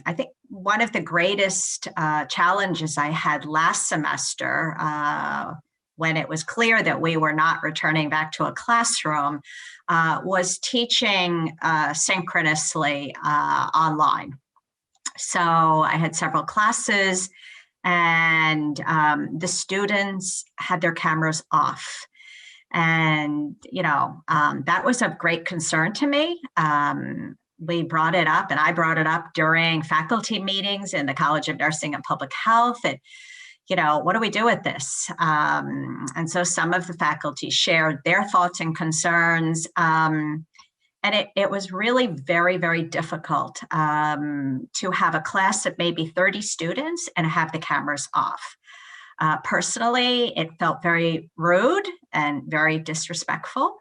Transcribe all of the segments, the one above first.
I think one of the greatest challenges I had last semester, when it was clear that we were not returning back to a classroom, was teaching synchronously online. So I had several classes, and the students had their cameras off. And, that was of great concern to me. We brought it up, and I brought it up during faculty meetings in the College of Nursing and Public Health. And, what do we do with this? And so some of the faculty shared their thoughts and concerns. And it was really very, very difficult to have a class of maybe 30 students and have the cameras off. Personally, it felt very rude and very disrespectful.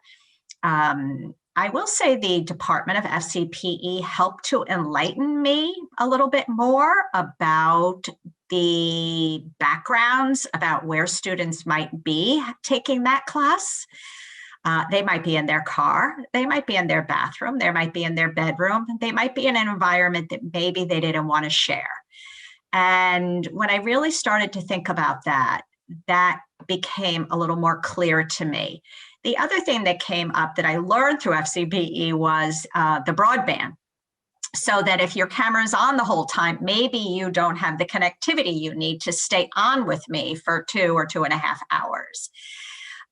I will say the Department of FCPE helped to enlighten me a little bit more about the backgrounds about where students might be taking that class. They might be in their car, they might be in their bathroom, they might be in their bedroom, they might be in an environment that maybe they didn't want to share. And when I really started to think about that, that became a little more clear to me. The other thing that came up that I learned through FCPE was the broadband. So that if your camera's on the whole time, maybe you don't have the connectivity you need to stay on with me for 2 or 2.5 hours.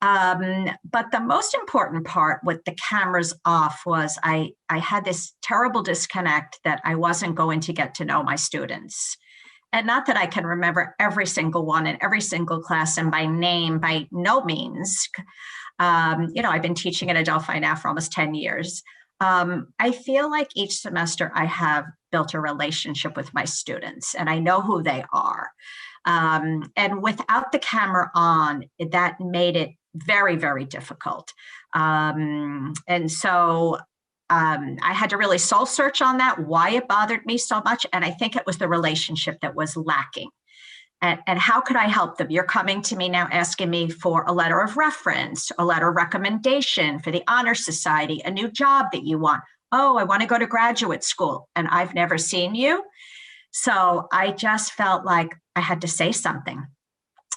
But the most important part with the cameras off was I had this terrible disconnect that I wasn't going to get to know my students. And not that I can remember every single one in every single class and by name, by no means. I've been teaching at Adelphi now for almost 10 years. I feel like each semester I have built a relationship with my students and I know who they are. And without the camera on, that made it very, very difficult. And so I had to really soul search on that, why it bothered me so much. And I think it was the relationship that was lacking. And how could I help them? You're coming to me now asking me for a letter of reference, a letter of recommendation for the Honor Society, a new job that you want. Oh, I want to go to graduate school and I've never seen you. So I just felt like I had to say something.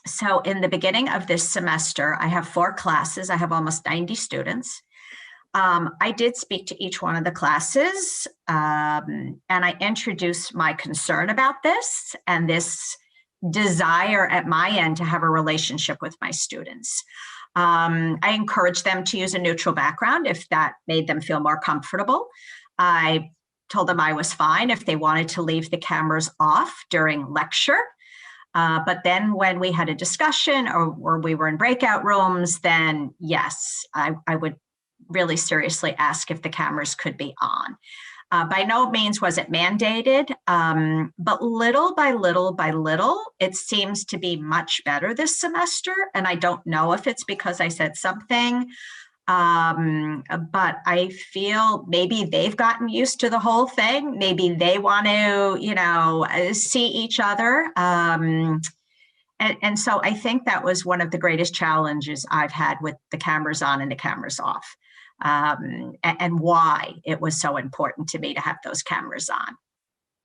So in the beginning of this semester, I have 4 classes. I have almost 90 students. I did speak to each one of the classes, and I introduced my concern about this and this desire at my end to have a relationship with my students. I encouraged them to use a neutral background if that made them feel more comfortable. I told them I was fine if they wanted to leave the cameras off during lecture. But then when we had a discussion or we were in breakout rooms, then yes, I would really seriously ask if the cameras could be on. By no means was it mandated, but little by little by little, it seems to be much better this semester. And I don't know if it's because I said something, but I feel maybe they've gotten used to the whole thing. Maybe they want to, see each other. And so I think that was one of the greatest challenges I've had with the cameras on and the cameras off. And why it was so important to me to have those cameras on.